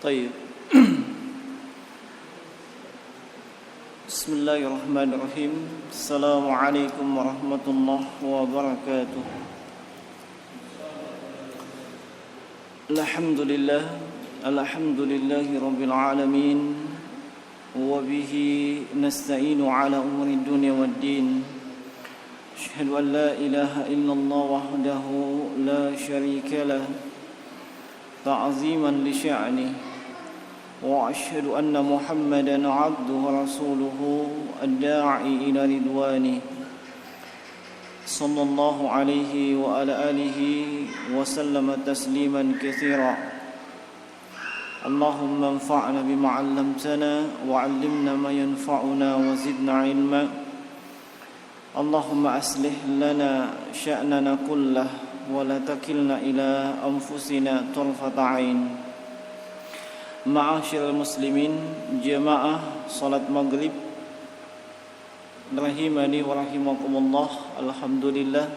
طيب. بسم الله الرحمن الرحيم. السلام عليكم ورحمة الله وبركاته. الحمد لله رب العالمين، وبه نستعين على أمور الدنيا والدين. أشهد أن لا إله إلا الله وحده لا شريك له تعظيما لشأنه، وأشهد أن محمدا عبده ورسوله الداعي إلى رضوانه، صلى الله عليه وعلى آله وسلم تسليما كثيرا. اللهم انفعنا بما علمتنا وعلمنا ما ينفعنا وزدنا علما. اللهم أصلح لنا شأننا كله ولا تكلنا إلى أنفسنا طرفة عين. Ma'asyiral muslimin, jamaah salat maghrib rahimani wa rahimakumullah. Alhamdulillah,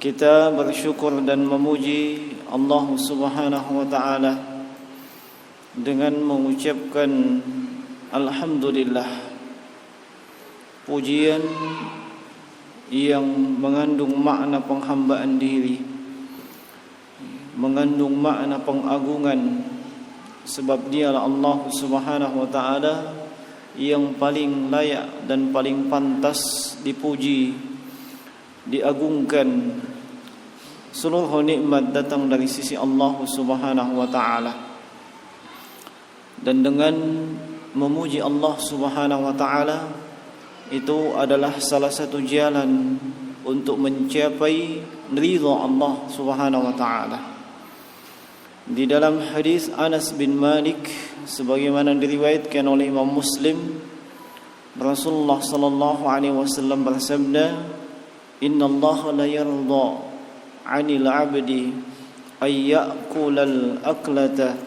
kita bersyukur dan memuji Allah Subhanahu wa taala dengan mengucapkan alhamdulillah. Pujian yang mengandung makna penghambaan diri, mengandung makna pengagungan, sebab dialah Allah Subhanahu wa taala yang paling layak dan paling pantas dipuji, diagungkan. Seluruh nikmat datang dari sisi Allah Subhanahu wa taala. Dan dengan memuji Allah Subhanahu wa taala itu adalah salah satu jalan untuk mencapai ridha Allah Subhanahu wa taala. Di dalam hadis Anas bin Malik sebagaimana diriwayatkan oleh Imam Muslim, Rasulullah sallallahu alaihi wasallam bersabda, "Innallaha la yarda 'anil 'abdi ay ya'kulal aklata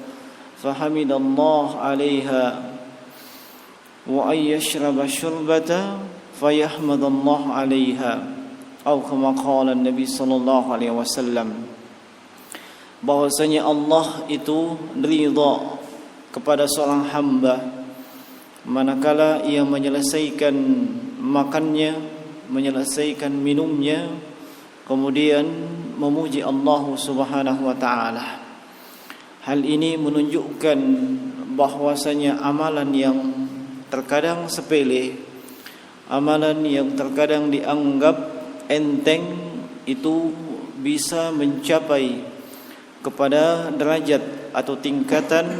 fahamidallahu 'alaiha wa ayyashraba syurbata fayahmadallahu 'alaiha." Atau kama qala Nabi sallallahu alaihi wasallam, bahwasanya Allah itu ridha kepada seorang hamba manakala ia menyelesaikan makannya, menyelesaikan minumnya, kemudian memuji Allah Subhanahu wa taala. Hal ini menunjukkan bahwasanya amalan yang terkadang sepele, amalan yang terkadang dianggap enteng, itu bisa mencapai kepada derajat atau tingkatan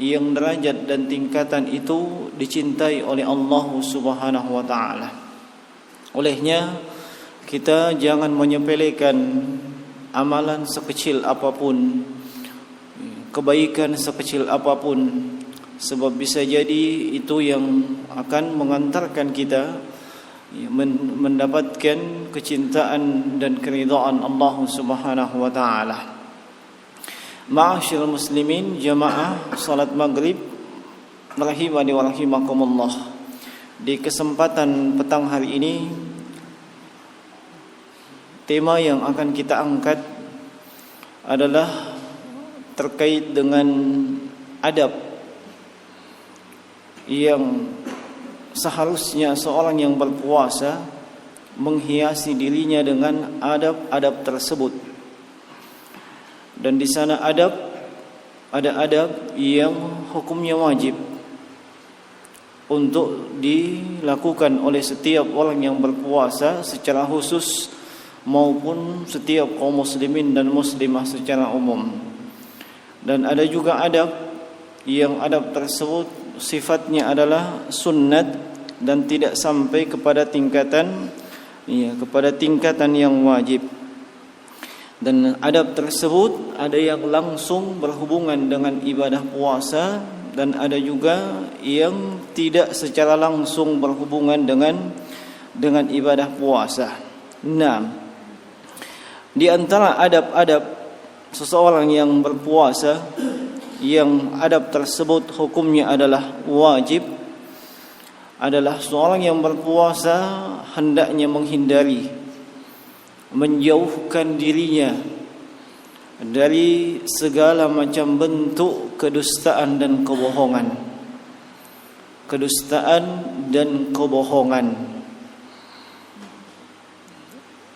yang derajat dan tingkatan itu dicintai oleh Allah Subhanahu wa taala. Olehnya kita jangan menyepelekan amalan sekecil apapun, kebaikan sekecil apapun, sebab bisa jadi itu yang akan mengantarkan kita mendapatkan kecintaan dan keridhaan Allah Subhanahu wa taala. Ma'asyiral muslimin, jamaah salat maghrib rahimani wa rahimakumullah. Di kesempatan petang hari ini, tema yang akan kita angkat adalah terkait dengan adab yang seharusnya seorang yang berpuasa menghiasi dirinya dengan adab-adab tersebut. Dan di sana ada adab yang hukumnya wajib untuk dilakukan oleh setiap orang yang berpuasa secara khusus maupun setiap kaum muslimin dan muslimah secara umum. Dan ada juga adab yang adab tersebut sifatnya adalah sunnat dan tidak sampai kepada tingkatan yang wajib. Dan adab tersebut ada yang langsung berhubungan dengan ibadah puasa dan ada juga yang tidak secara langsung berhubungan dengan ibadah puasa. Nah, di antara adab-adab seseorang yang berpuasa yang adab tersebut hukumnya adalah wajib adalah seorang yang berpuasa hendaknya menghindari menjauhkan dirinya dari segala macam bentuk kedustaan dan kebohongan. Kedustaan dan kebohongan.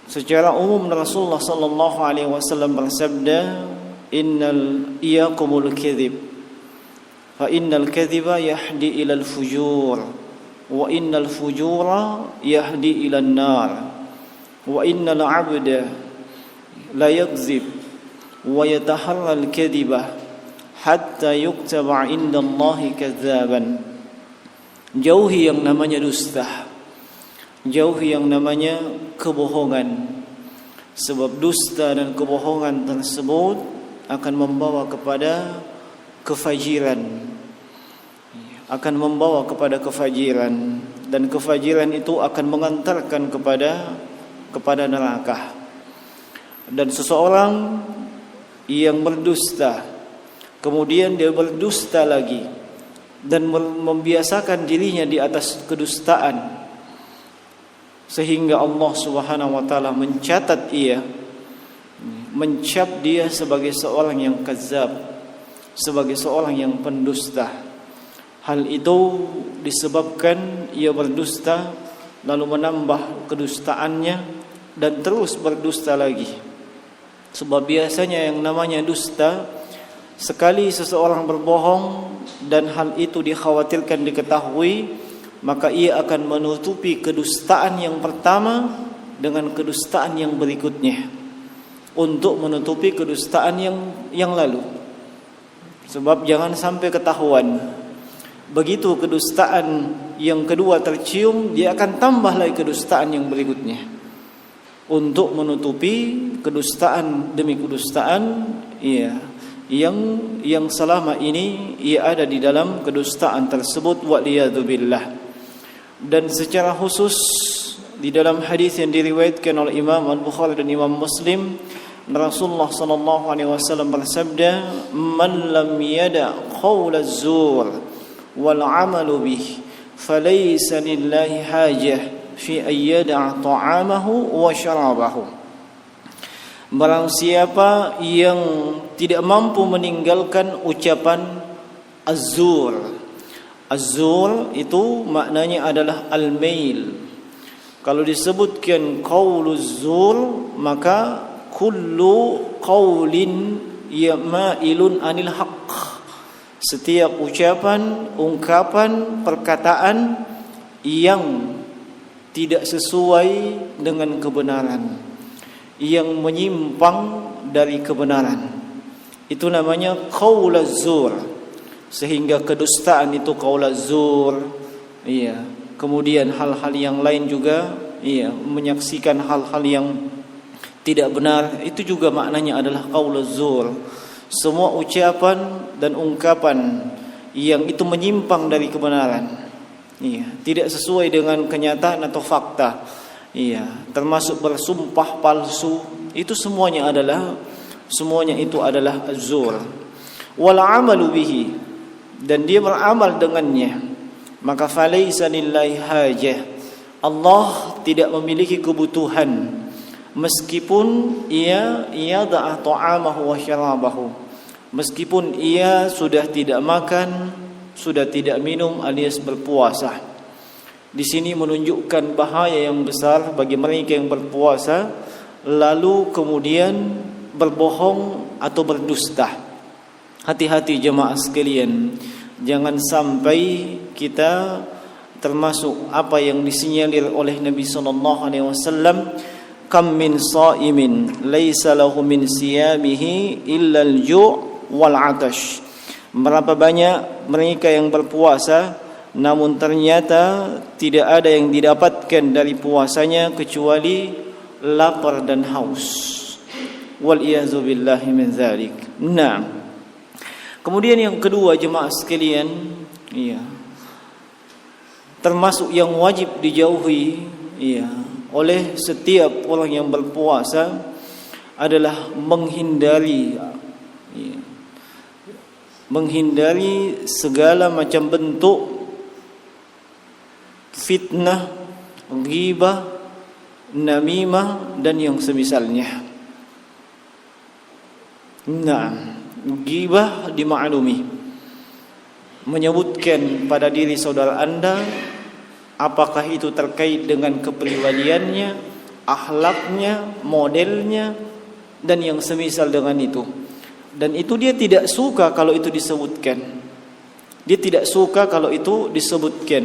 Secara umum Rasulullah sallallahu alaihi wasallam bersabda, iyyakumul kadhib fa innal kadhiba yahdi ilal fujur wa innal fujura yahdi ilan nar wa innal 'abda la yakzib wa yataharra al kadhiba hatta yuktaba 'indallahi kadzaban. Jauhi yang namanya dusta, jauhi yang namanya kebohongan, sebab dusta dan kebohongan tersebut akan membawa kepada kefajiran, akan membawa kepada kefajiran, dan kefajiran itu akan mengantarkan kepada neraka. Dan seseorang yang berdusta, kemudian dia berdusta lagi dan membiasakan dirinya di atas kedustaan, sehingga Allah Subhanahu wa taala mencatat mencap dia sebagai seorang yang kadzab, sebagai seorang yang pendusta. Hal itu disebabkan ia berdusta lalu menambah kedustaannya dan terus berdusta lagi. Sebab biasanya yang namanya dusta, sekali seseorang berbohong dan hal itu dikhawatirkan diketahui, maka ia akan menutupi kedustaan yang pertama dengan kedustaan yang berikutnya untuk menutupi kedustaan yang lalu. Sebab jangan sampai ketahuan. Begitu kedustaan yang kedua tercium, dia akan tambah lagi kedustaan yang berikutnya untuk menutupi kedustaan demi kedustaan yang selama ini ia ada di dalam kedustaan tersebut, waliyadzubillah. Dan secara khusus di dalam hadis yang diriwayatkan oleh Imam Al-Bukhari dan Imam Muslim, Rasulullah sallallahu alaihi wasallam bersabda, "Man lam yada' qaula az-zur wal 'amalu bih, falaysa lillahi hajah fi an yada'a ta'amahu wa syarabahu." Barang siapa yang tidak mampu meninggalkan ucapan az-zur. Az-zur itu maknanya adalah al-mail. Kalau disebutkan qauluz zur, maka kullu qaulin yama'ilun anil haqq. Setiap ucapan, ungkapan, perkataan yang tidak sesuai dengan kebenaran, yang menyimpang dari kebenaran, itu namanya qauluz zur. Sehingga kedustaan itu qauluz zur. Kemudian hal-hal yang lain juga, menyaksikan hal-hal yang tidak benar, itu juga maknanya adalah qauluz zur. Semua ucapan dan ungkapan yang itu menyimpang dari kebenaran, tidak sesuai dengan kenyataan atau fakta, termasuk bersumpah palsu, itu semuanya itu adalah az-zur. Wal 'amalu bihi, dan dia beramal dengannya, maka falaysa lillahi hajah, Allah tidak memiliki kebutuhan meskipun ia da'a ta'amahu wa syarabahu, meskipun ia sudah tidak makan, sudah tidak minum alias berpuasa. Di sini menunjukkan bahaya yang besar bagi mereka yang berpuasa lalu kemudian berbohong atau berdusta. Hati-hati jemaah sekalian, jangan sampai kita termasuk apa yang disinyalir oleh Nabi sallallahu alaihi wasallam, kam min shaimin laisa lahu min siyamihi illa al-ju' wal 'atash. Berapa banyak mereka yang berpuasa namun ternyata tidak ada yang didapatkan dari puasanya kecuali lapar dan haus. Wal iyaz billahi min dzalik. Nah, kemudian yang kedua jemaah sekalian, termasuk yang wajib dijauhi oleh setiap orang yang berpuasa adalah menghindari segala macam bentuk fitnah, ghibah, namimah dan yang semisalnya. Nah, ghibah dimaklumi menyebutkan pada diri saudara Anda, apakah itu terkait dengan kepribadiannya, akhlaknya, modelnya, dan yang semisal dengan itu. Dan itu dia tidak suka kalau itu disebutkan. Dia tidak suka kalau itu disebutkan.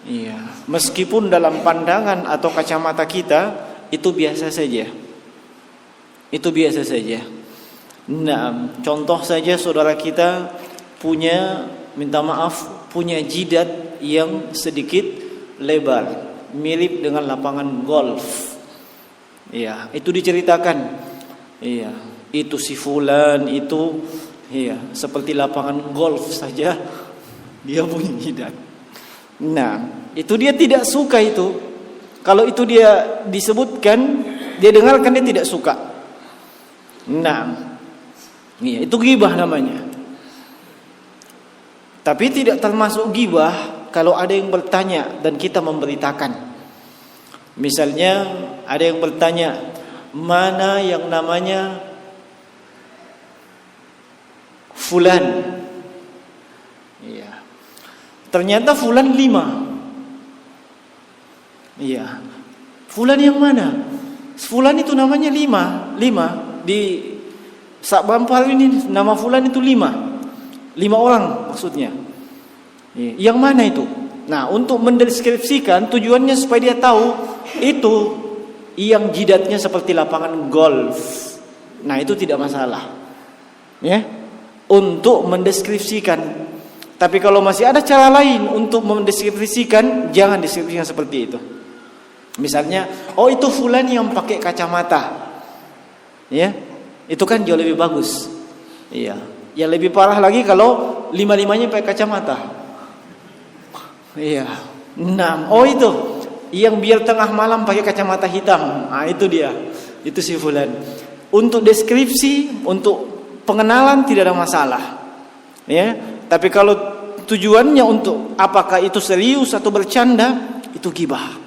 Iya, meskipun dalam pandangan atau kacamata kita itu biasa saja. Itu biasa saja. Nah, contoh saja saudara kita punya, minta maaf, punya jidat yang sedikit lebar, mirip dengan lapangan golf. Iya, itu diceritakan. Iya, itu si fulan itu, iya, seperti lapangan golf saja dia punya jidat. Nah, itu dia tidak suka itu. Kalau itu dia disebutkan, dia dengarkan, dia tidak suka. Nah, iya, itu ghibah namanya. Tapi tidak termasuk ghibah kalau ada yang bertanya dan kita memberitakan. Misalnya ada yang bertanya, mana yang namanya fulan? Iya. Ternyata fulan 5. Iya. Fulan yang mana? Fulan itu namanya 5 di Sakbampal ini nama fulan itu 5 orang maksudnya. Yang mana itu? Nah, untuk mendeskripsikan tujuannya supaya dia tahu itu yang jidatnya seperti lapangan golf. Nah, itu tidak masalah. Ya. Untuk mendeskripsikan. Tapi kalau masih ada cara lain untuk mendeskripsikan, jangan deskripsikan seperti itu. Misalnya, oh itu fulan yang pakai kacamata. Ya. Itu kan jauh lebih bagus. Iya. Yang lebih parah lagi kalau 5-5-nya pakai kacamata. Iya. 6. Oh itu yang biar tengah malam pakai kacamata hitam. Ah itu dia. Itu si fulan. Untuk deskripsi, untuk pengenalan tidak ada masalah. Ya. Tapi kalau tujuannya untuk apakah itu serius atau bercanda, itu ghibah.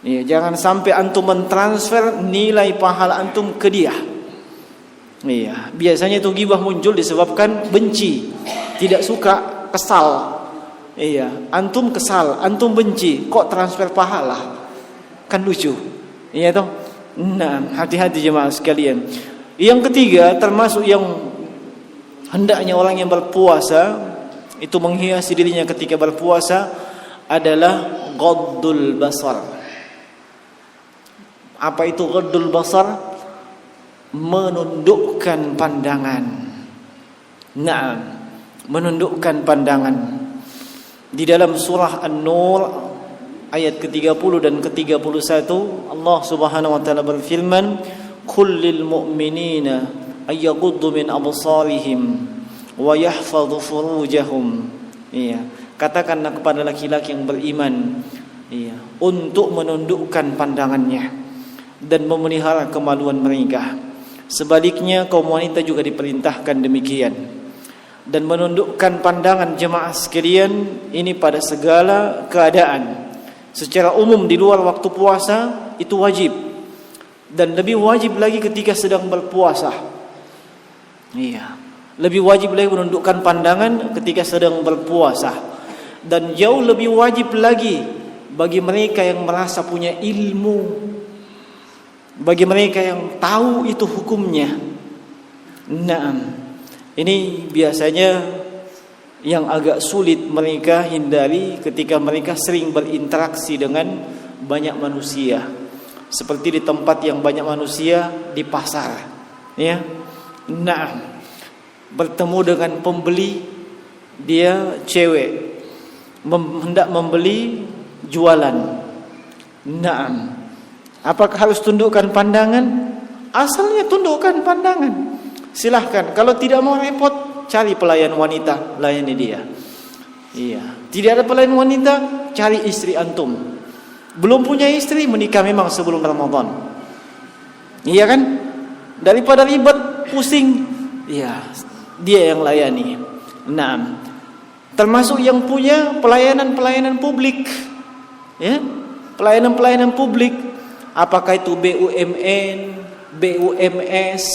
Ya, jangan sampai antum mentransfer nilai pahala antum ke dia. Iya, biasanya itu ghibah muncul disebabkan benci, tidak suka, kesal. Iya, antum kesal, antum benci, kok transfer pahala? Kan lucu. Iya toh? Nah, hati-hati jemaah sekalian. Yang ketiga, termasuk yang hendaknya orang yang berpuasa itu menghiasi dirinya ketika berpuasa adalah ghaddul basar. Apa itu ghaddul basar? Menundukkan pandangan. Nah, menundukkan pandangan. Di dalam surah An-Nur ayat ke-30 dan ke-31 Allah Subhanahu wa taala berfirman, "Qul lil mu'minina ay yaghuddu min absarihim wa yahfadhu furujahum." Iya, katakanlah kepada laki-laki yang beriman, iya, untuk menundukkan pandangannya dan memelihara kemaluan mereka. Sebaliknya kaum wanita juga diperintahkan demikian. Dan menundukkan pandangan jemaah sekalian ini pada segala keadaan. Secara umum di luar waktu puasa itu wajib. Dan lebih wajib lagi ketika sedang berpuasa. Iya, lebih wajib lagi menundukkan pandangan ketika sedang berpuasa. Dan jauh lebih wajib lagi bagi mereka yang merasa punya ilmu, bagi mereka yang tahu itu hukumnya. Nah, ini biasanya yang agak sulit mereka hindari ketika mereka sering berinteraksi dengan banyak manusia. Seperti di tempat yang banyak manusia, di pasar. Ya. Nah, bertemu dengan pembeli, dia cewek, hendak membeli jualan. Nah, apakah harus tundukkan pandangan? Asalnya tundukkan pandangan. Silahkan. Kalau tidak mau repot, cari pelayan wanita, layani dia. Iya. Tidak ada pelayan wanita, cari istri antum. Belum punya istri, menikah memang sebelum Ramadan. Iya kan? Daripada ribet, pusing. Iya. Dia yang layani. Nah, termasuk yang punya pelayanan publik. Ya. Pelayanan publik. apakah itu BUMN, BUMS,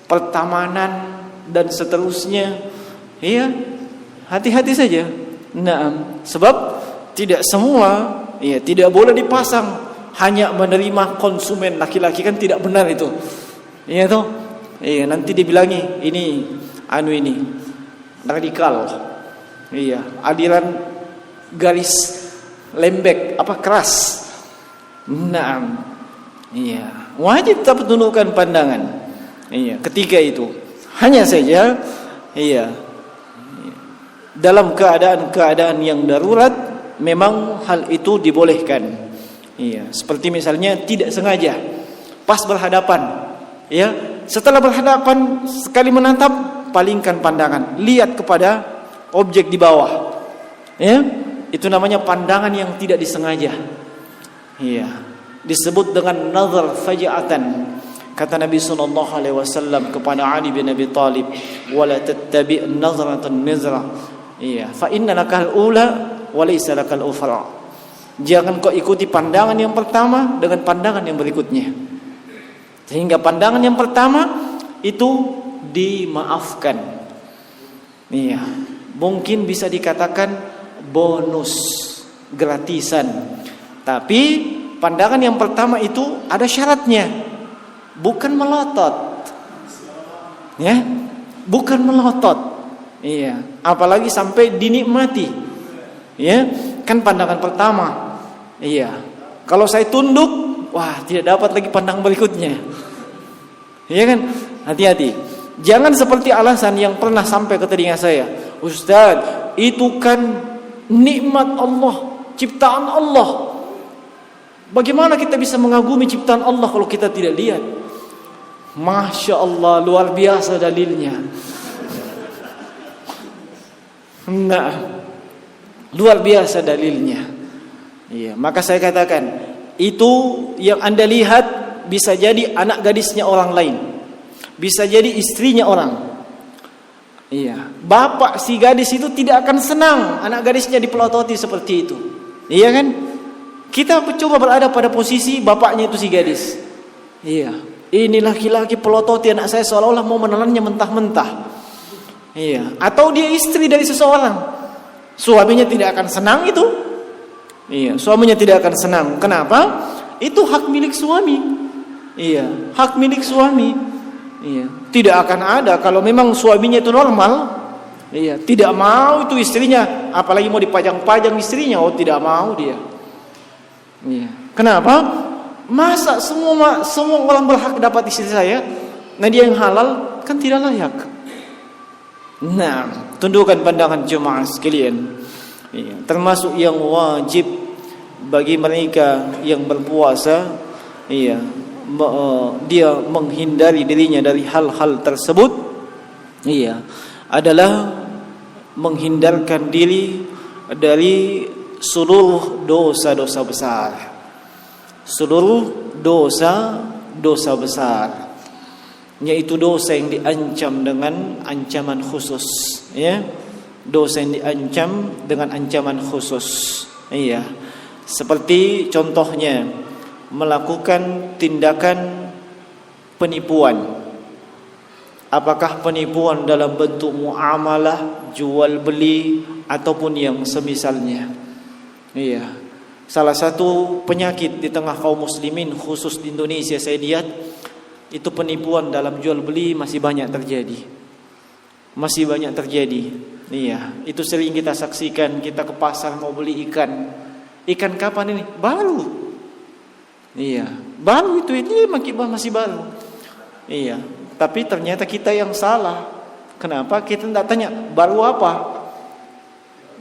pertamanan dan seterusnya. Iya, hati-hati saja. Nah, sebab tidak semua, ya, tidak boleh dipasang hanya menerima konsumen laki-laki, kan tidak benar itu. Iya toh? Iya, nanti dibilangi ini radikal. Iya, aliran garis lembek keras. Nah, iya, wajib tetap tundukkan pandangan. Iya, ketika itu hanya saja, iya, dalam keadaan yang darurat memang hal itu dibolehkan. Iya, seperti misalnya tidak sengaja pas berhadapan, ya, setelah berhadapan sekali menatap, palingkan pandangan, lihat kepada objek di bawah. Ya, itu namanya pandangan yang tidak disengaja. Iya, disebut dengan nazar faja'atan. Kata Nabi sallallahu alaihi wasallam kepada Ali bin Abi Thalib, "Wala tattabi' nazratan nizra." Iya, fa inna lakal ula wa laysa lakal ukhra. Jangan kau ikuti pandangan yang pertama dengan pandangan yang berikutnya. Sehingga pandangan yang pertama itu dimaafkan. Iya, mungkin bisa dikatakan bonus, gratisan. Tapi pandangan yang pertama itu ada syaratnya, bukan melotot. Ya, bukan melotot. Iya, apalagi sampai dinikmati. Ya, kan pandangan pertama. Iya, kalau saya tunduk, wah, tidak dapat lagi pandangan berikutnya. Iya kan? Hati-hati. Jangan seperti alasan yang pernah sampai ke telinga saya, "Ustaz, itu kan nikmat Allah, ciptaan Allah. Bagaimana kita bisa mengagumi ciptaan Allah kalau kita tidak lihat?" Masya Allah, luar biasa dalilnya. Nah, luar biasa dalilnya. Iya, maka saya katakan, itu yang Anda lihat bisa jadi anak gadisnya orang lain, bisa jadi istrinya orang. Iya, bapak si gadis itu tidak akan senang anak gadisnya dipelototi seperti itu. Iya kan? Kita coba berada pada posisi bapaknya itu si gadis. Iya, ini laki-laki pelototi anak saya seolah-olah mau menelannya mentah-mentah. Iya, atau dia istri dari seseorang, suaminya tidak akan senang itu. Iya, suaminya tidak akan senang. Kenapa? Itu hak milik suami. Iya, hak milik suami. Iya, tidak akan ada kalau memang suaminya itu normal. Iya, tidak mau itu istrinya, apalagi mau dipajang-pajang istrinya, tidak mau dia. Iya. Kenapa? Masa semua orang berhak dapat istri saya, nah dia yang halal, kan tidak layak. Nah, tundukkan pandangan jemaah sekalian. Iya, termasuk yang wajib bagi mereka yang berpuasa, iya, dia menghindari dirinya dari hal-hal tersebut, iya, adalah menghindarkan diri dari seluruh dosa-dosa besar. Seluruh dosa besar, yaitu dosa yang diancam dengan ancaman khusus, ya. Dosa yang diancam dengan ancaman khusus. Iya. Seperti contohnya melakukan tindakan penipuan. Apakah penipuan dalam bentuk muamalah, jual beli ataupun yang semisalnya. Iya. Salah satu penyakit di tengah kaum muslimin khusus di Indonesia saya lihat itu penipuan dalam jual beli masih banyak terjadi. Masih banyak terjadi. Iya, itu sering kita saksikan. Kita ke pasar mau beli ikan. Ikan kapan ini? Baru. Iya, baru itu ini masih baru. Iya, tapi ternyata kita yang salah. Kenapa? Kita tidak tanya baru apa?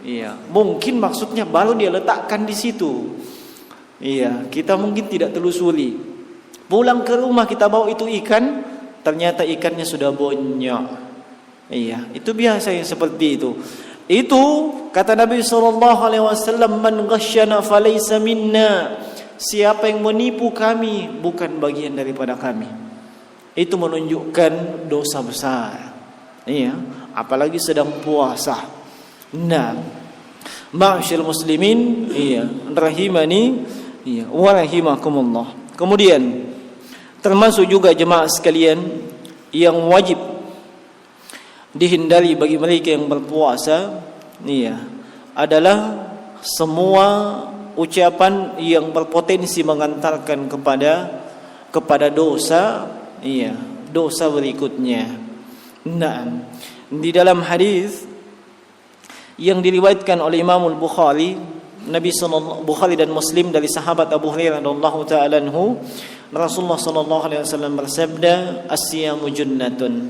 Iya, mungkin maksudnya baru dia letakkan di situ. Iya, kita mungkin tidak telusuri. Pulang ke rumah kita bawa itu ikan, ternyata ikannya sudah bonyok. Iya, itu biasa yang seperti itu. Itu kata Nabi SAW, "Man ghasyana falaysa minna." Siapa yang menipu kami bukan bagian daripada kami. Itu menunjukkan dosa besar. Iya, apalagi sedang puasa. Nah, ma'asyiral muslimin, iya, rahimani, iya, wa rahimakumullah. Kemudian termasuk juga jemaah sekalian yang wajib dihindari bagi mereka yang berpuasa, adalah semua ucapan yang berpotensi mengantarkan kepada dosa, dosa berikutnya. Nah, di dalam hadis yang diriwayatkan oleh Imam Al-Bukhari, Bukhari dan Muslim, dari sahabat Abu Hurairah radhiyallahu ta'ala anhu, Rasulullah sallallahu alaihi wasallam bersabda, "As-siyamu junnatun."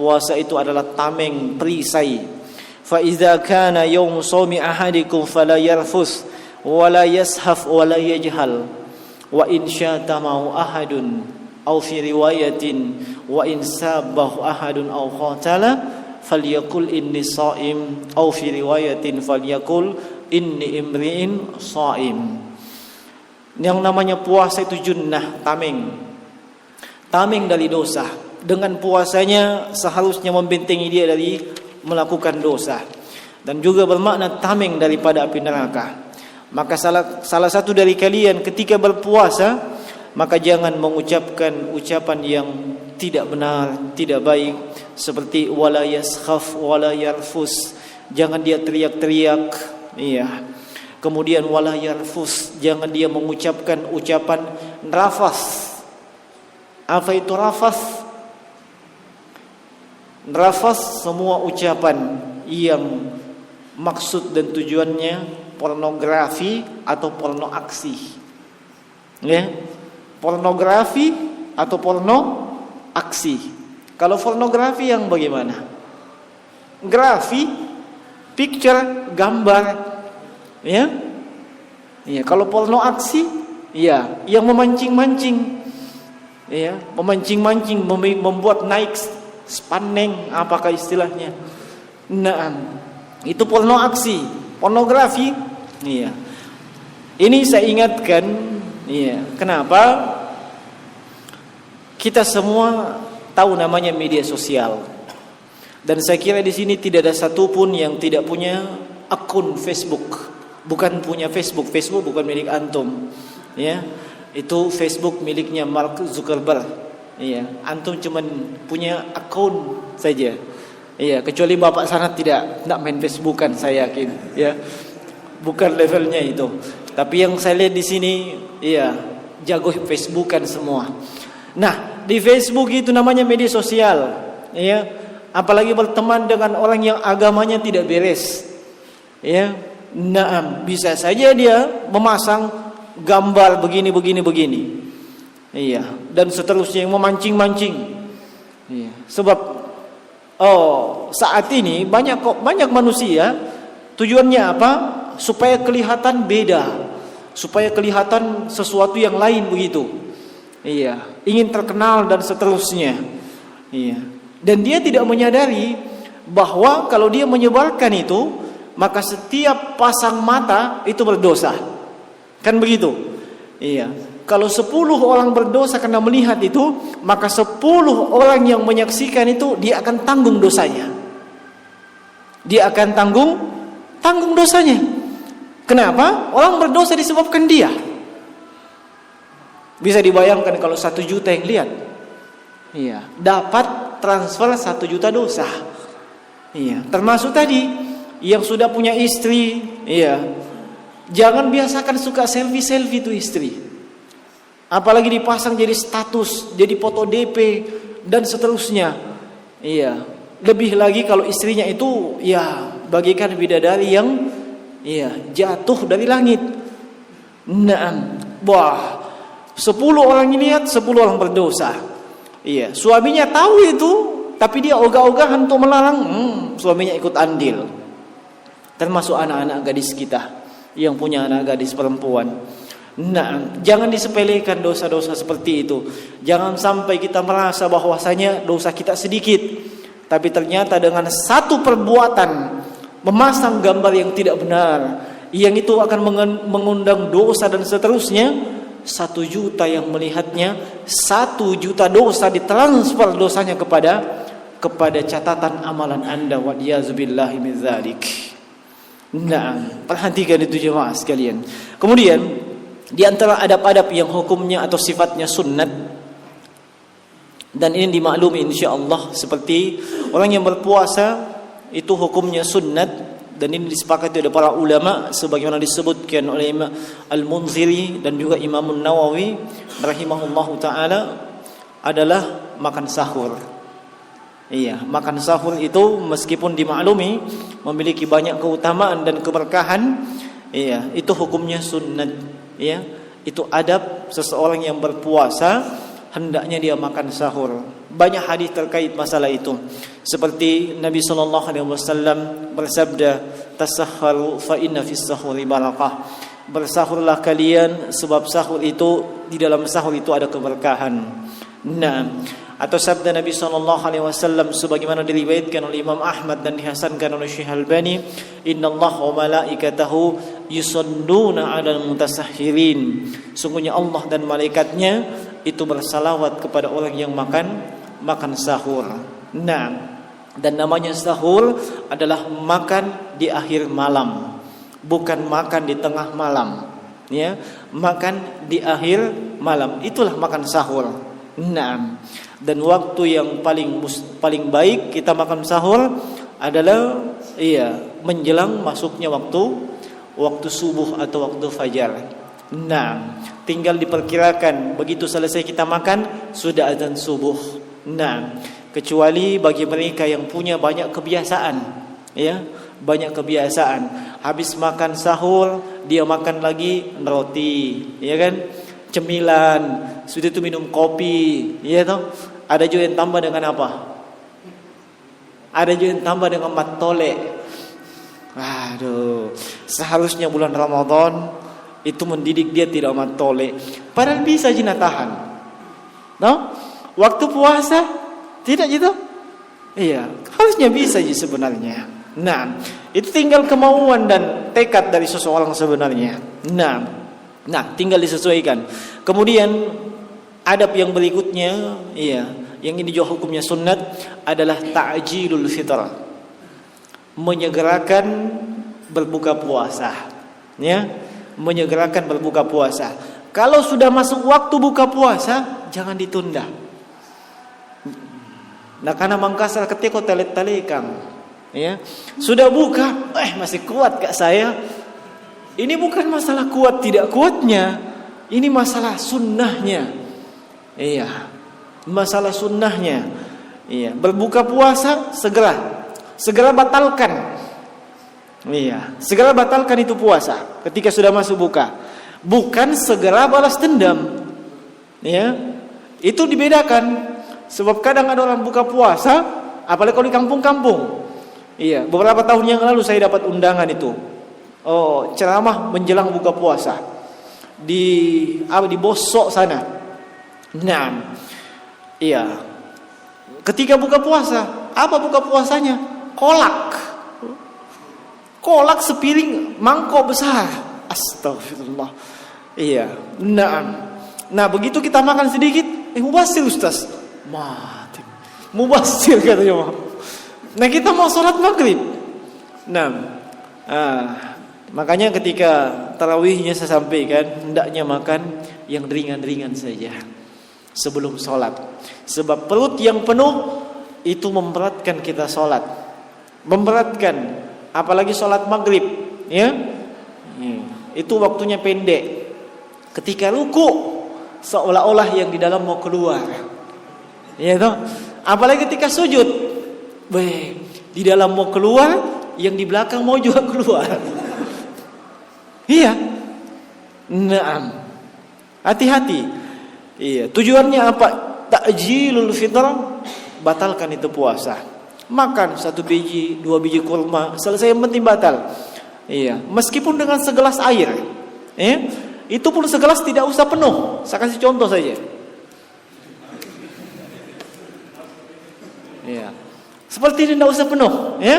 Puasa itu adalah tameng, perisai. Fa idza kana yaum shaumi ahadikum fala yarfus wa la yashaf wa la yajhal wa in syatamahu ahadun aw fi riwayatin wa in sabbahu ahadun aw qatala falyaqul inni shaim aw fi riwayatin falyaqul inni imri'in shaim. Yang namanya puasa itu junnah, tameng dari dosa. Dengan puasanya seharusnya membentengi dia dari melakukan dosa, dan juga bermakna tameng daripada api neraka. Maka salah satu dari kalian ketika berpuasa, maka jangan mengucapkan ucapan yang tidak benar, tidak baik, seperti wala yaskhaf wala yarfus, jangan dia teriak-teriak, Kemudian wala yarfus, jangan dia mengucapkan ucapan rafas. Apa itu rafas? Rafas semua ucapan yang maksud dan tujuannya pornografi atau porno aksi. Pornografi atau porno aksi. Kalau pornografi yang bagaimana? Grafi, picture, gambar. Kalau porno aksi, yang memancing-mancing. Memancing-mancing, membuat naik spaneng, apakah istilahnya? Itu porno aksi, pornografi. Ini saya ingatkan, kenapa? Kita semua tahu namanya media sosial. Dan saya kira di sini tidak ada satupun yang tidak punya akun Facebook. Bukan punya Facebook bukan milik antum. Itu Facebook miliknya Mark Zuckerberg. Antum cuman punya akun saja. Kecuali bapak sana tidak main Facebookan, saya yakin. Bukan levelnya itu. Tapi yang saya lihat di sini, jago Facebookan semua. Nah, di Facebook itu namanya media sosial. Apalagi berteman dengan orang yang agamanya tidak beres. Bisa saja dia memasang gambar begini. Dan seterusnya yang memancing-mancing. Sebab saat ini banyak manusia tujuannya apa? Supaya kelihatan beda, supaya kelihatan sesuatu yang lain begitu. Ingin terkenal dan seterusnya. Dan dia tidak menyadari bahwa kalau dia menyebarkan itu, maka setiap pasang mata itu berdosa. Kan begitu? Kalau 10 orang berdosa karena melihat itu, maka 10 orang yang menyaksikan itu dia akan tanggung dosanya. Dia akan tanggung dosanya. Kenapa? Orang berdosa disebabkan dia. Bisa dibayangkan kalau 1 juta yang lihat, dapat transfer 1 juta dosa. Termasuk tadi yang sudah punya istri, jangan biasakan suka selfie itu istri. Apalagi dipasang jadi status, jadi foto DP dan seterusnya. Lebih lagi kalau istrinya itu bagaikan bidadari yang jatuh dari langit. 10 orang ini lihat, 10 orang berdosa. Suaminya tahu itu, tapi dia ogah-ogahan untuk melarang. Suaminya ikut andil. Termasuk anak-anak gadis kita yang punya anak gadis perempuan. Jangan disepelekan dosa-dosa seperti itu. Jangan sampai kita merasa bahwasanya dosa kita sedikit, tapi ternyata dengan satu perbuatan memasang gambar yang tidak benar, yang itu akan mengundang dosa dan seterusnya. 1 juta yang melihatnya, 1 juta dosa ditransfer dosanya kepada catatan amalan Anda. Wa'iyyazubillahi min dzalik. Perhatikan itu jemaah sekalian. Kemudian Di antara adab-adab yang hukumnya atau sifatnya sunnat, dan ini dimaklumi insyaallah, seperti orang yang berpuasa itu hukumnya sunnat, dan ini disepakati oleh para ulama sebagaimana disebutkan oleh Imam Al-Munziri dan juga Imam Nawawi rahimahullahu taala, adalah makan sahur. Iya, makan sahur itu meskipun dimaklumi memiliki banyak keutamaan dan keberkahan, iya, itu hukumnya sunnat, ya. Itu adab seseorang yang berpuasa, hendaknya dia makan sahur. Banyak hadis terkait masalah itu. Seperti Nabi sallallahu alaihi wasallam bersabda, "Tasahharu fa inna fis sahuri barakah." Bersahurlah kalian sebab sahur itu, di dalam sahur itu ada keberkahan. Nah, atau sabda Nabi sallallahu alaihi wasallam sebagaimana diriwayatkan oleh Imam Ahmad dan dihasankan oleh Syekh Albani, "Innallaha wa malaikatahu yusalluna 'alal mutasahhirin." Sungguhnya Allah dan malaikatnya itu bersalawat kepada orang yang makan sahur. Nah, dan namanya sahur adalah makan di akhir malam, bukan makan di tengah malam, ya. Makan di akhir malam, itulah makan sahur. Nah, dan waktu yang paling baik kita makan sahur adalah menjelang masuknya waktu subuh atau waktu fajar. Nah, tinggal diperkirakan begitu selesai kita makan sudah azan subuh. Nah, kecuali bagi mereka yang punya banyak kebiasaan, ya, banyak kebiasaan. Habis makan sahur dia makan lagi roti, ya kan? Cemilan, sudah itu minum kopi, ya toh. Ada juga yang tambah dengan apa? Ada juga yang tambah dengan matole. Aduh, seharusnya bulan Ramadan itu mendidik dia tidak matole. Padahal bisa jina tahan. No? Waktu puasa tidak gitu? Iya, harusnya bisa sih sebenarnya. Nah, itu tinggal kemauan dan tekad dari seseorang sebenarnya. Nah, tinggal disesuaikan. Kemudian adab yang berikutnya, yang ini juga hukumnya sunnat, adalah ta'jilul fitr. Menyegerakan berbuka puasa, ya. Menyegerakan berbuka puasa. Kalau sudah masuk waktu buka puasa, jangan ditunda. Nah, karena mangkasar ketika telet-telekang, ya. Sudah buka, masih kuat kak saya. Ini bukan masalah kuat tidak kuatnya, ini masalah sunnahnya. Iya, masalah sunnahnya. Iya, berbuka puasa segera batalkan. Iya, segera batalkan itu puasa ketika sudah masuk buka. Bukan segera balas dendam. Ya, itu dibedakan. Sebab kadang ada orang buka puasa, apalagi kalau di kampung-kampung. Iya, beberapa tahun yang lalu saya dapat undangan itu. Ceramah menjelang buka puasa di Bosok sana. Nah, iya. Ketika buka puasa, apa buka puasanya? Kolak sepiring mangkok besar. Astagfirullah. Iya. Nah, begitu kita makan sedikit, mubasir Ustaz. Mati. Mubasir katanya. Nah, kita mau sholat maghrib. Makanya ketika tarawihnya saya sampaikan, hendaknya makan yang ringan-ringan saja sebelum sholat. Sebab perut yang penuh itu memberatkan kita sholat, memberatkan, apalagi sholat maghrib, ya. Itu waktunya pendek. Ketika ruku seolah-olah yang di dalam mau keluar, ya toh. Apalagi ketika sujud, di dalam mau keluar, yang di belakang mau juga keluar. Iya. Naam. Hati-hati. Iya, tujuannya apa? Ta'jilul fitr, batalkan itu puasa. Makan 1 biji, 2 biji kurma, selesai, yang penting batal. Iya, meskipun dengan segelas air. Itu pun segelas tidak usah penuh. Saya kasih contoh saja. Iya. Seperti ini tidak usah penuh, ya.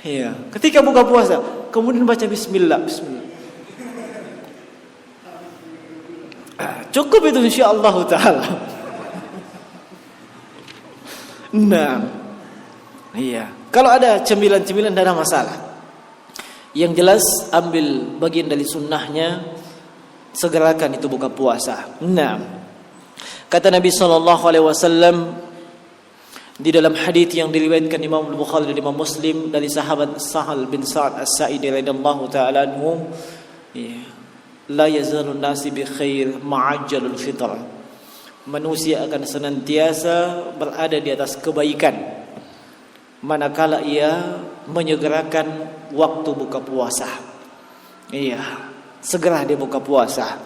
Iya. Ketika buka puasa, kemudian baca bismillah. Cukup itu insyaallah taala. Nah, iya. Kalau ada cemilan-cemilan tidak ada masalah. Yang jelas ambil bagian dari sunnahnya, segerakan itu buka puasa. Nah, kata Nabi SAW di dalam hadits yang diriwayatkan Imam Bukhari dan Imam Muslim dari sahabat Sahal bin Sa'ad As-Sa'idi radhiyallahu ta'ala anhu, la yazalun nasi bi khair ma'ajjalul fitr. Manusia akan senantiasa berada di atas kebaikan manakala ia menyegerakan waktu buka puasa. Segera dia buka puasa.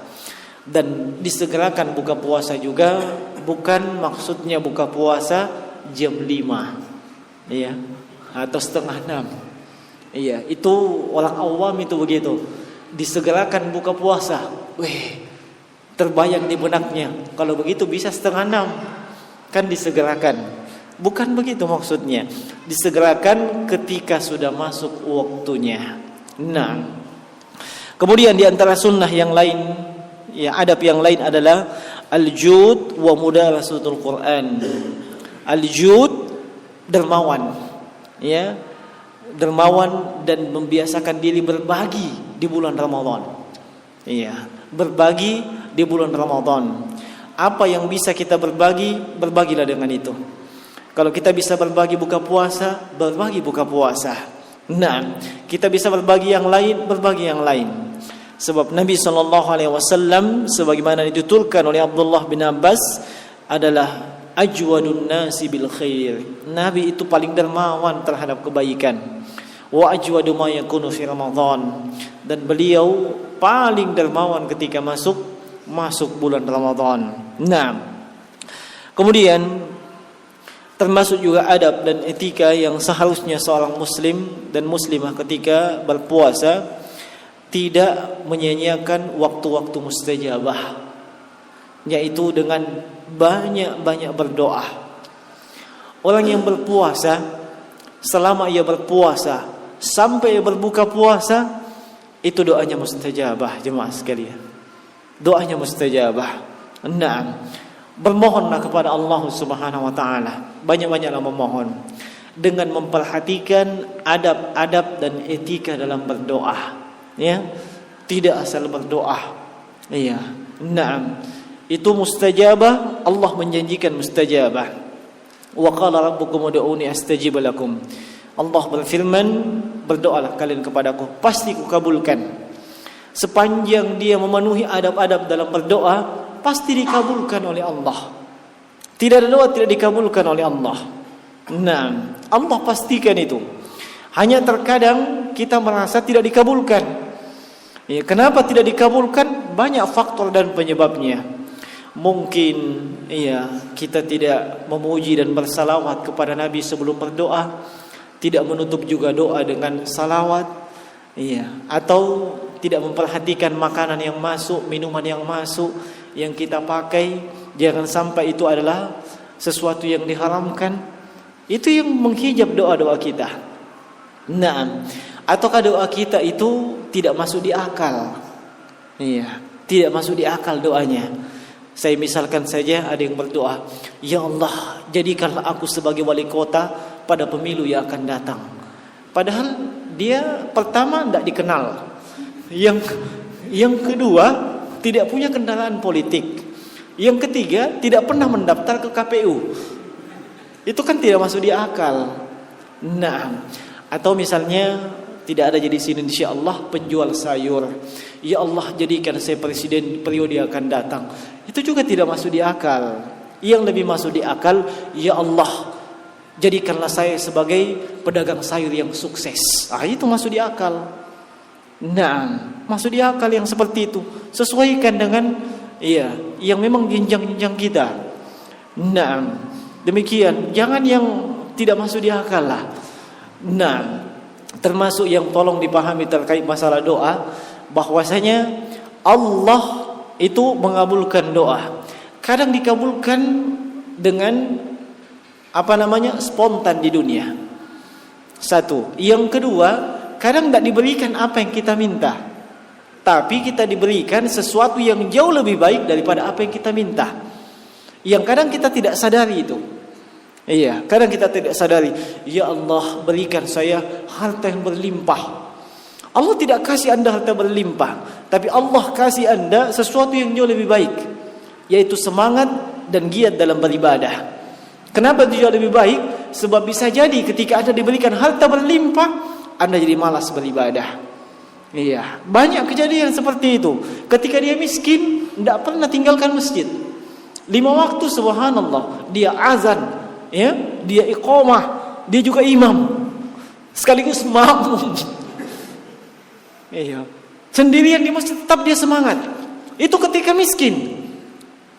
Dan disegerakan buka puasa juga bukan maksudnya buka puasa jam 5 atau setengah 6. Itu orang awam itu begitu. Disegerakan buka puasa. Terbayang di benaknya, kalau begitu bisa setengah 6. Kan disegerakan. Bukan begitu maksudnya. Disegerakan ketika sudah masuk waktunya. Nah, kemudian di antara sunnah yang lain, adab yang lain adalah al-jud wa mudarasatul Quran. Al-jud, dermawan, dermawan dan membiasakan diri berbagi di bulan Ramadan. Berbagi di bulan Ramadan. Apa yang bisa kita berbagi, berbagilah dengan itu. Kalau kita bisa berbagi buka puasa, berbagi buka puasa. Nah, kita bisa berbagi yang lain, berbagi yang lain. Sebab Nabi SAW sebagaimana dituturkan oleh Abdullah bin Abbas adalah ajwadun nasi bil khair. Nabi itu paling dermawan terhadap kebaikan. Wa ajwadu ma yakunu fi Ramadan. Dan beliau paling dermawan ketika masuk bulan Ramadan. Nah, kemudian termasuk juga adab dan etika yang seharusnya seorang muslim dan muslimah ketika berpuasa tidak menyia-nyiakan waktu-waktu mustajabah, yaitu dengan banyak-banyak berdoa. Orang yang berpuasa, selama ia berpuasa sampai ia berbuka puasa, itu doanya mustajabah, jemaah sekalian. Doanya mustajabah. Nah, bermohonlah kepada Allah Subhanahu wa taala. Banyak-banyaklah memohon dengan memperhatikan adab-adab dan etika dalam berdoa. Tidak asal berdoa. Naam. Itu mustajabah, Allah menjanjikan mustajabah. Wa qala rabbukum ud'uni astajib lakum. Allah berfirman, berdoalah kalian kepadaku, pasti kukabulkan. Sepanjang dia memenuhi adab-adab dalam berdoa, pasti dikabulkan oleh Allah. Tidak ada doa tidak dikabulkan oleh Allah. Nah, Allah pastikan itu. Hanya terkadang kita merasa tidak dikabulkan. Kenapa tidak dikabulkan? Banyak faktor dan penyebabnya. Mungkin kita tidak memuji dan bersalawat kepada Nabi sebelum berdoa, tidak menutup juga doa dengan salawat, atau tidak memperhatikan makanan yang masuk, minuman yang masuk, yang kita pakai. Jangan sampai itu adalah sesuatu yang diharamkan. Itu yang menghijab doa-doa kita. Nah, ataukah doa kita itu tidak masuk di akal? Tidak masuk di akal doanya. Saya misalkan saja ada yang berdoa, ya Allah, jadikanlah aku sebagai wali kota pada pemilu yang akan datang. Padahal dia pertama tidak dikenal. Yang kedua, tidak punya kendaraan politik. Yang ketiga, tidak pernah mendaftar ke KPU. Itu kan tidak masuk di akal. Nah, atau misalnya tidak ada jadi sini insyaallah penjual sayur. Ya Allah, jadikan saya presiden periode akan datang. Itu juga tidak masuk di akal. Yang lebih masuk di akal, ya Allah, jadikanlah saya sebagai pedagang sayur yang sukses. Itu masuk di akal. Nah, masuk di akal yang seperti itu. Sesuaikan dengan yang memang jenjang-jenjang kita. Nah, demikian. Jangan yang tidak masuk di akal lah. Nah, termasuk yang tolong dipahami terkait masalah doa, bahwasanya Allah itu mengabulkan doa. Kadang dikabulkan dengan spontan di dunia. Satu. Yang kedua, kadang tidak diberikan apa yang kita minta, tapi kita diberikan sesuatu yang jauh lebih baik daripada apa yang kita minta. Yang kadang kita tidak sadari itu. Kadang kita tidak sadari. Ya Allah, berikan saya harta yang berlimpah. Allah tidak kasih Anda harta berlimpah, tapi Allah kasih Anda sesuatu yang jauh lebih baik, yaitu semangat dan giat dalam beribadah. Kenapa itu jauh lebih baik? Sebab bisa jadi ketika Anda diberikan harta berlimpah, Anda jadi malas beribadah. Iya, banyak kejadian seperti itu. Ketika dia miskin, tidak pernah tinggalkan masjid. 5 waktu, subhanallah, dia azan, ya, dia iqamah, dia juga imam, sekaligus makmum. Iya, sendirian di masjid tetap dia semangat. Itu ketika miskin.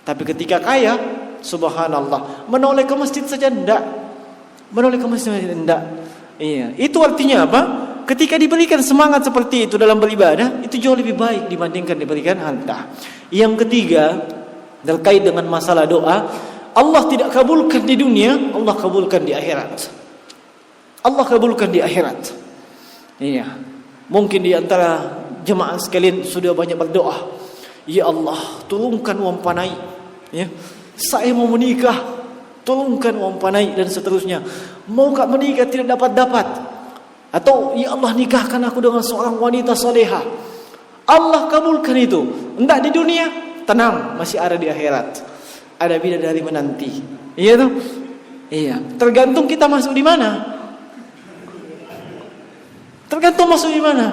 Tapi ketika kaya, subhanallah, menoleh ke masjid saja enggak. Menoleh ke masjid saja enggak. Iya, itu artinya apa? Ketika diberikan semangat seperti itu dalam beribadah, itu jauh lebih baik dibandingkan diberikan harta. Yang ketiga, terkait dengan masalah doa, Allah tidak kabulkan di dunia, Allah kabulkan di akhirat. Allah kabulkan di akhirat. Iya. Mungkin di antara jemaah sekalian sudah banyak berdoa, ya Allah, tolongkan uang panai, ya, saya mau menikah, tolongkan uang panai, dan seterusnya. Mau gak menikah tidak dapat, atau ya Allah, nikahkan aku dengan seorang wanita salehah. Allah kabulkan itu. Enggak di dunia, tenang, masih ada di akhirat. Ada bidadari menanti. Iya tuh? Iya. Tergantung kita masuk di mana. Tergantung masuk di mana.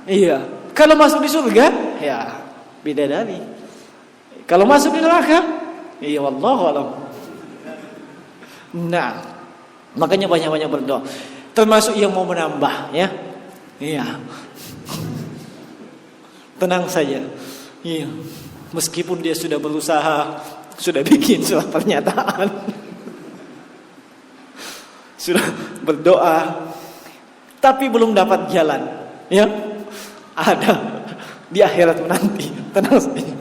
Iya. Kalau masuk di surga, ya bidadari. Kalau masuk di neraka, iya wallahu a'lam. Nah, makanya banyak-banyak berdoa. Termasuk yang mau menambah, ya. Iya. Tenang saja. Iya. Meskipun dia sudah berusaha, sudah bikin surat pernyataan, sudah berdoa, tapi belum dapat jalan, ya, ada di akhirat nanti. Tenang saja,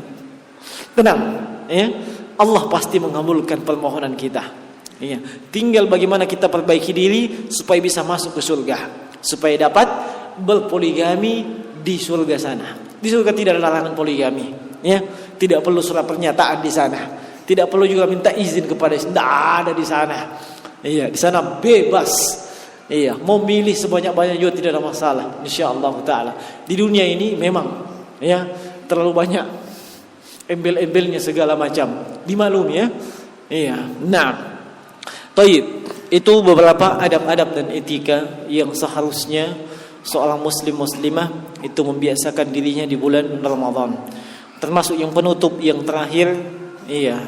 tenang, ya. Allah pasti mengabulkan permohonan kita. Ya. Tinggal bagaimana kita perbaiki diri supaya bisa masuk ke surga, supaya dapat berpoligami di surga sana. Di surga tidak ada larangan poligami, ya. Tidak perlu surat pernyataan di sana, tidak perlu juga minta izin kepada, tidak ada di sana. Iya, di sana bebas. Iya, mau milih sebanyak-banyak juga tidak ada masalah, insyaallah taala. Di dunia ini memang, ya, terlalu banyak embel-embelnya segala macam, dimaklumi, ya. Iya. Nah, taib, itu beberapa adab-adab dan etika yang seharusnya seorang muslim muslimah itu membiasakan dirinya di bulan Ramadan. Termasuk yang penutup, yang terakhir, iya,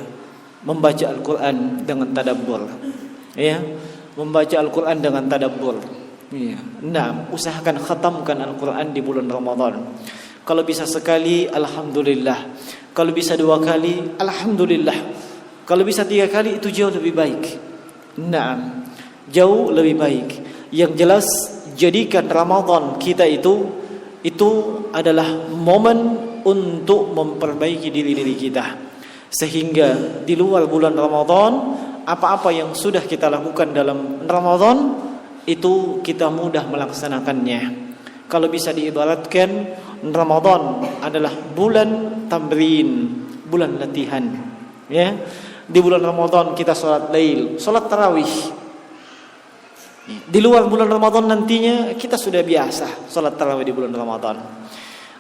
membaca Al-Qur'an dengan tadabbur. Ya, membaca Al-Quran dengan tadabbur. Ya. Nah, usahakan khatamkan Al-Quran di bulan Ramadan. Kalau bisa sekali, alhamdulillah. Kalau bisa 2 kali, alhamdulillah. Kalau bisa 3 kali, itu jauh lebih baik. Nah, jauh lebih baik. Yang jelas, jadikan Ramadan kita itu adalah momen untuk memperbaiki diri kita. Sehingga di luar bulan Ramadan, apa-apa yang sudah kita lakukan dalam Ramadan itu kita mudah melaksanakannya. Kalau bisa diibaratkan, Ramadan adalah bulan tamrin, bulan latihan. Ya, di bulan Ramadan kita sholat lail, sholat tarawih. Di luar bulan Ramadan nantinya kita sudah biasa sholat tarawih di bulan Ramadan.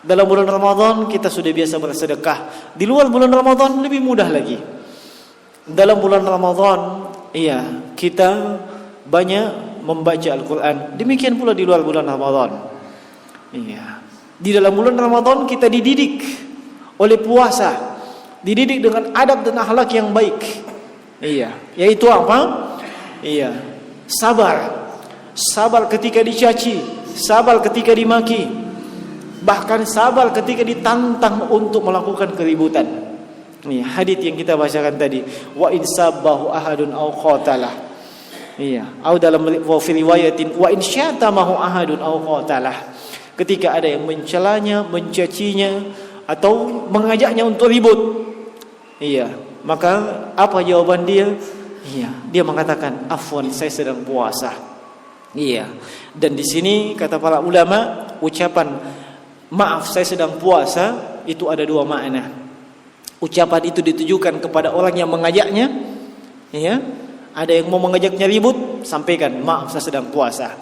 Dalam bulan Ramadan kita sudah biasa bersedekah. Di luar bulan Ramadan lebih mudah lagi. Dalam bulan Ramadan, iya, kita banyak membaca Al-Quran. Demikian pula di luar bulan Ramadan. Iya. Di dalam bulan Ramadan kita dididik oleh puasa, dididik dengan adab dan akhlak yang baik. Iya. Yaitu apa? Iya. Sabar. Sabar ketika dicaci, sabar ketika dimaki, bahkan sabar ketika ditantang untuk melakukan keributan. Ini hadits yang kita bacakan tadi, wa in sabbahu ahadun aw qatalah. Iya, atau dalam riwayatin wa in syatamahu ahadun aw qatalah. Ketika ada yang mencelanya, mencacinya atau mengajaknya untuk ribut. Iya, maka apa jawaban dia? Iya, dia mengatakan, "Afwan, saya sedang puasa." Iya. Dan di sini kata para ulama, ucapan maaf saya sedang puasa itu ada 2 makna. Ucapan itu ditujukan kepada orang yang mengajaknya, ya. Ada yang mau mengajaknya ribut, sampaikan, maaf saya sedang puasa.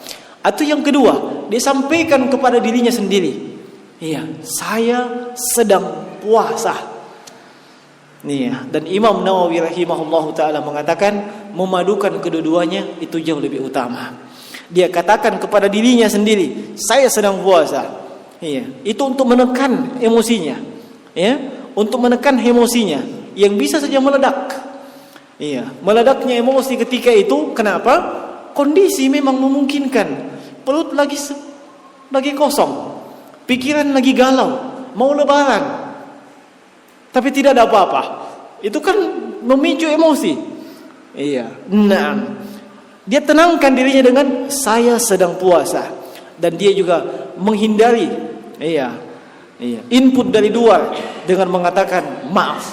Atau yang kedua, dia sampaikan kepada dirinya sendiri. Iya, saya sedang puasa. Iya, dan Imam Nawawi rahimahullahu taala mengatakan memadukan kedua-duanya itu jauh lebih utama. Dia katakan kepada dirinya sendiri, saya sedang puasa. Iya, itu untuk menekan emosinya. Ya, untuk menekan emosinya yang bisa saja meledak. Iya, meledaknya emosi ketika itu kenapa? Kondisi memang memungkinkan. Perut lagi kosong, pikiran lagi galau, mau lebaran, tapi tidak ada apa-apa. Itu kan memicu emosi. Iya. Nah, dia tenangkan dirinya dengan saya sedang puasa, dan dia juga menghindari input dari luar dengan mengatakan maaf,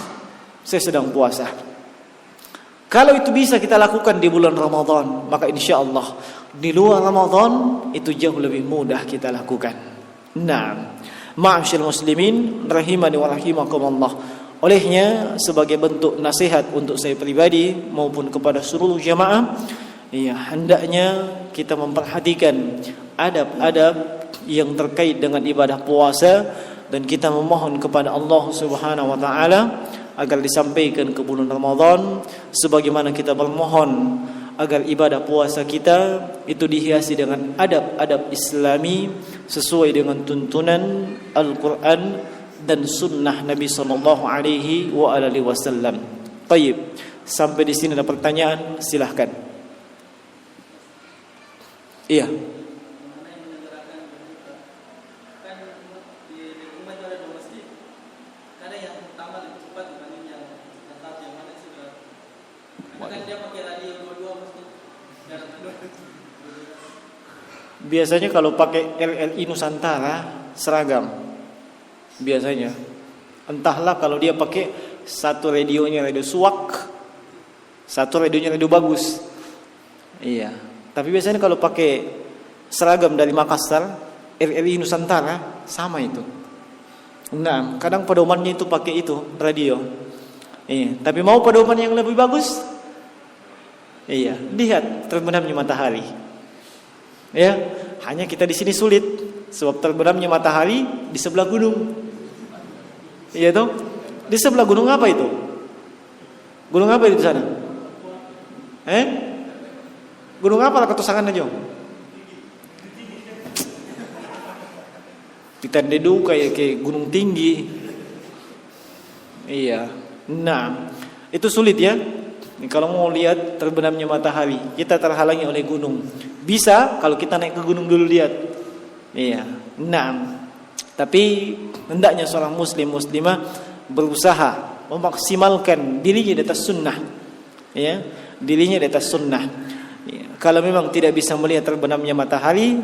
saya sedang puasa. Kalau itu bisa kita lakukan di bulan Ramadan, maka insya Allah di luar Ramadan itu jauh lebih mudah kita lakukan. Nah, ma'asyiral muslimin rahimani wa rahimakumullah. Olehnya sebagai bentuk nasihat untuk saya pribadi maupun kepada seluruh jamaah, hendaknya kita memperhatikan adab-adab yang terkait dengan ibadah puasa, dan kita memohon kepada Allah Subhanahu wa taala agar disampaikan ke bulan Ramadan, sebagaimana kita bermohon agar ibadah puasa kita itu dihiasi dengan adab-adab Islami sesuai dengan tuntunan Al-Quran dan Sunnah Nabi Sallallahu Alaihi Wasallam. Taib, sampai di sini ada pertanyaan, silahkan. Iya. Biasanya kalau pakai RRI Nusantara seragam. Biasanya. Entahlah kalau dia pakai satu radionya radio Suwak, satu radionya radio Bagus. Iya. Tapi biasanya kalau pakai seragam dari Makassar, RRI Nusantara sama itu. Nah, kadang pedomannya itu pakai itu radio. Iya. Tapi mau pedoman yang lebih bagus? Iya. Lihat terbenamnya matahari. Ya, hanya kita di sini sulit sebab terbenamnya matahari di sebelah gunung. Iya toh? Di sebelah gunung apa itu? Gunung apa di sana? Gunung apa lah ketusangan aja? Kita dedu kayak gunung tinggi. Iya. Nah, itu sulit ya. Kalau mau lihat terbenamnya matahari, kita terhalangi oleh gunung. Bisa kalau kita naik ke gunung dulu lihat. Iya. Nah, tapi hendaknya seorang muslimah berusaha memaksimalkan dirinya di atas sunnah. Ya, dirinya di atas sunnah. Ya. Kalau memang tidak bisa melihat terbenamnya matahari,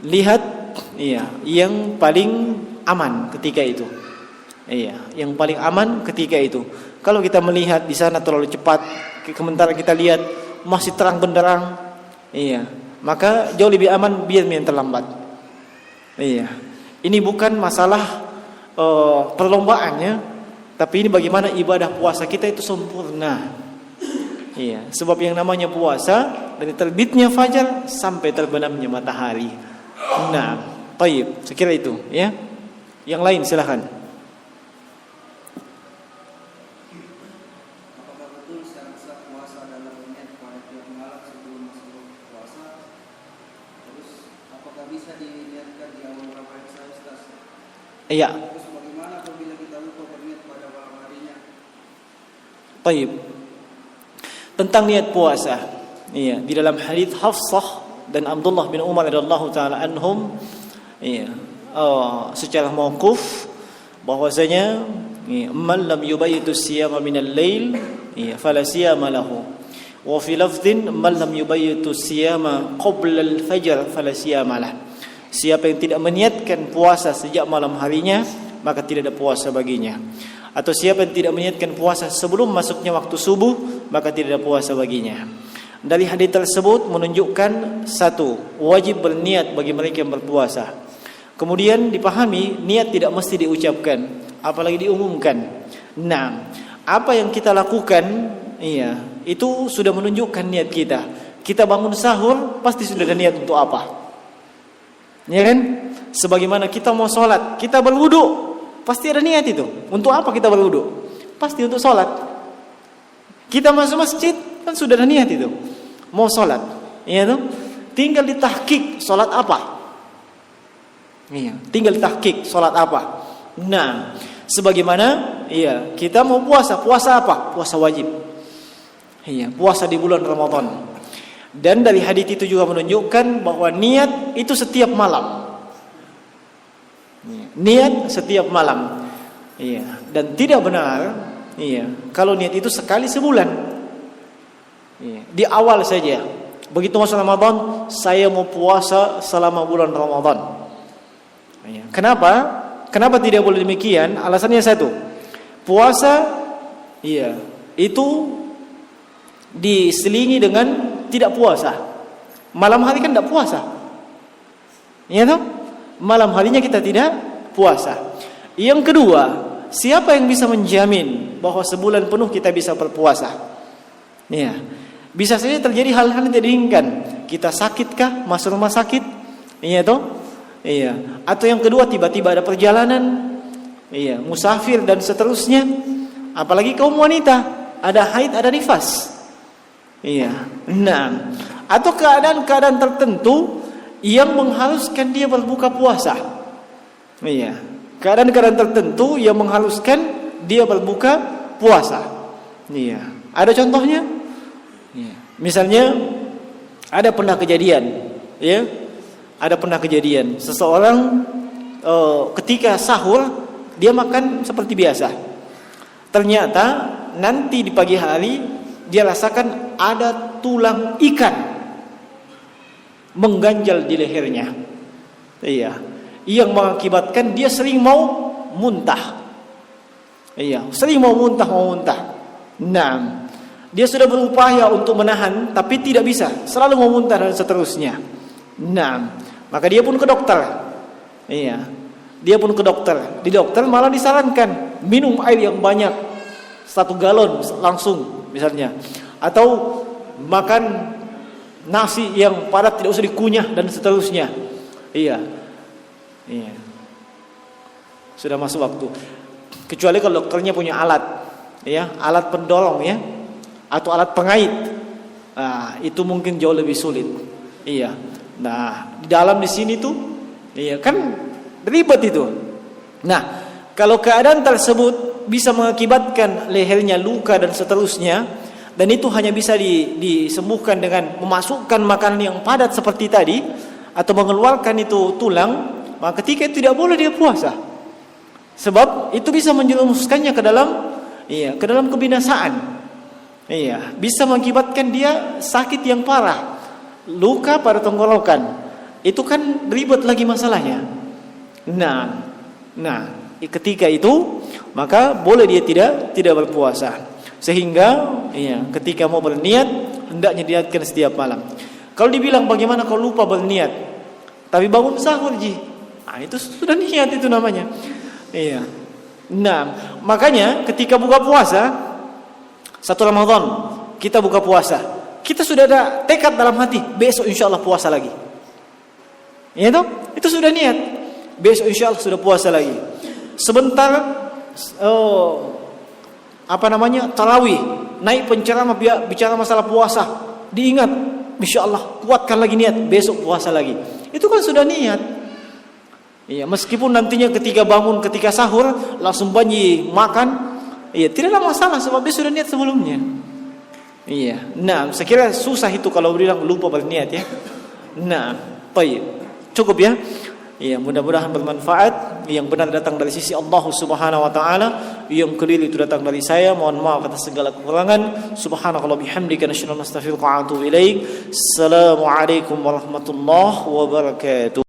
lihat yang paling aman ketika itu. Yang paling aman ketika itu. Kalau kita melihat di sana terlalu cepat, sementara kita lihat masih terang benderang, maka jauh lebih aman biar terlambat. Ini bukan masalah perlombaannya, tapi ini bagaimana ibadah puasa kita itu sempurna. Sebab yang namanya puasa dari terbitnya fajar sampai terbenamnya matahari. Nah, baik, sekira itu, ya. Yang lain silakan. Iya. Bagaimana apabila kita lupa berniat pada malam harinya? Baik. Tentang niat puasa. Di dalam hadis Hafsah dan Abdullah bin Umar radhiyallahu taala anhum, secara mauquf bahwasanya man lam yubayyitu siyama minal lail fala siyama lahu. Wa fi lafdhin man lam yubayyitu siyama qabla al-fajr fala siyama lahu. Siapa yang tidak meniatkan puasa sejak malam harinya, maka tidak ada puasa baginya. Atau siapa yang tidak meniatkan puasa sebelum masuknya waktu subuh, maka tidak ada puasa baginya. Dari hadis tersebut menunjukkan satu, wajib berniat bagi mereka yang berpuasa. Kemudian dipahami niat tidak mesti diucapkan, apalagi diumumkan. Nah, apa yang kita lakukan, itu sudah menunjukkan niat kita. kita bangun sahur pasti sudah ada niat untuk apa? Ya kan? Sebagaimana kita mau sholat, kita berwudu, pasti ada niat itu. Untuk apa kita berwudu? Pasti untuk sholat. Kita masuk masjid, kan sudah ada niat itu. Mau sholat, ya tuh? Tinggal ditahqiq sholat apa? Iya, tinggal ditahqiq sholat apa? Nah, sebagaimana kita mau puasa, puasa apa? Puasa wajib. Iya, puasa di bulan Ramadan. Dan dari hadits itu juga menunjukkan bahwa niat itu setiap malam. Niat setiap malam. Iya, dan tidak benar kalau niat itu sekali sebulan. Iya, di awal saja. Begitu masuk Ramadan, saya mau puasa selama bulan Ramadan. Iya. Kenapa? Kenapa tidak boleh demikian? Alasannya satu. Puasa itu diselingi dengan tidak puasa. Malam hari kan tidak puasa. Ya toh? Malam harinya kita tidak puasa. Yang kedua, siapa yang bisa menjamin bahwa sebulan penuh kita bisa berpuasa? Ya. Bisa saja terjadi hal-hal yang tidak diinginkan. Kita sakitkah? Masuk rumah sakit? Iya toh? Iya. Atau yang kedua, tiba-tiba ada perjalanan, musafir dan seterusnya. Apalagi kaum wanita, ada haid, ada nifas. Iya. Nah, atau keadaan-keadaan tertentu yang mengharuskan dia berbuka puasa. Iya. Keadaan-keadaan tertentu yang mengharuskan dia berbuka puasa. Iya. Ada contohnya? Iya. Misalnya ada pernah kejadian, ada pernah kejadian seseorang ketika sahur dia makan seperti biasa. Ternyata nanti di pagi hari dia rasakan ada tulang ikan mengganjal di lehernya. Iya, yang mengakibatkan dia sering mau muntah. Iya, sering mau muntah. Nah, dia sudah berupaya untuk menahan tapi tidak bisa, selalu mau muntah dan seterusnya. Nah, maka dia pun ke dokter. Iya, dia pun ke dokter. Di dokter malah disarankan minum air yang banyak, 1 galon langsung misalnya, atau makan nasi yang padat tidak usah dikunyah dan seterusnya. Iya. Sudah masuk waktu. Kecuali kalau dokternya punya alat, alat pendorong atau alat pengait. Nah, itu mungkin jauh lebih sulit. Iya. Nah, di dalam di sini tuh, kan ribet itu. Nah, kalau keadaan tersebut bisa mengakibatkan lehernya luka dan seterusnya, dan itu hanya bisa disembuhkan dengan memasukkan makanan yang padat seperti tadi, atau mengeluarkan itu tulang, maka ketika itu tidak boleh dia puasa. Sebab itu bisa menjerumuskannya ke dalam kebinasaan. Iya, bisa mengakibatkan dia sakit yang parah. Luka pada tenggorokan, itu kan ribet lagi masalahnya. Nah, ketika itu maka boleh dia tidak berpuasa. Sehingga ketika mau berniat hendaknya diniatkan setiap malam. Kalau dibilang bagaimana kalau lupa berniat, tapi bangun sahur itu sudah niat itu namanya. Iya. Nah, makanya ketika buka puasa 1 Ramadan kita buka puasa, kita sudah ada tekad dalam hati, besok insya Allah puasa lagi. Itu sudah niat. Besok insya Allah sudah puasa lagi. Sebentar tarawih, naik penceramah bicara masalah puasa, diingat, insya Allah kuatkan lagi niat, besok puasa lagi. Itu kan sudah niat. Iya, meskipun nantinya ketika bangun, ketika sahur langsung banyi makan, tidaklah masalah sebab dia sudah niat sebelumnya. Iya. Nah, saya kira susah itu kalau bilang lupa berniat Nah, baik. Cukup ya. Iya, mudah-mudahan bermanfaat. Yang benar datang dari sisi Allah Subhanahu wa taala, yang keliru itu datang dari saya. Mohon maaf atas segala kekurangan. Subhanakallah bihamdika nasyhadu an la ilaha illa anta astaghfiruka wa atubu ilaik. Assalamualaikum warahmatullahi wabarakatuh.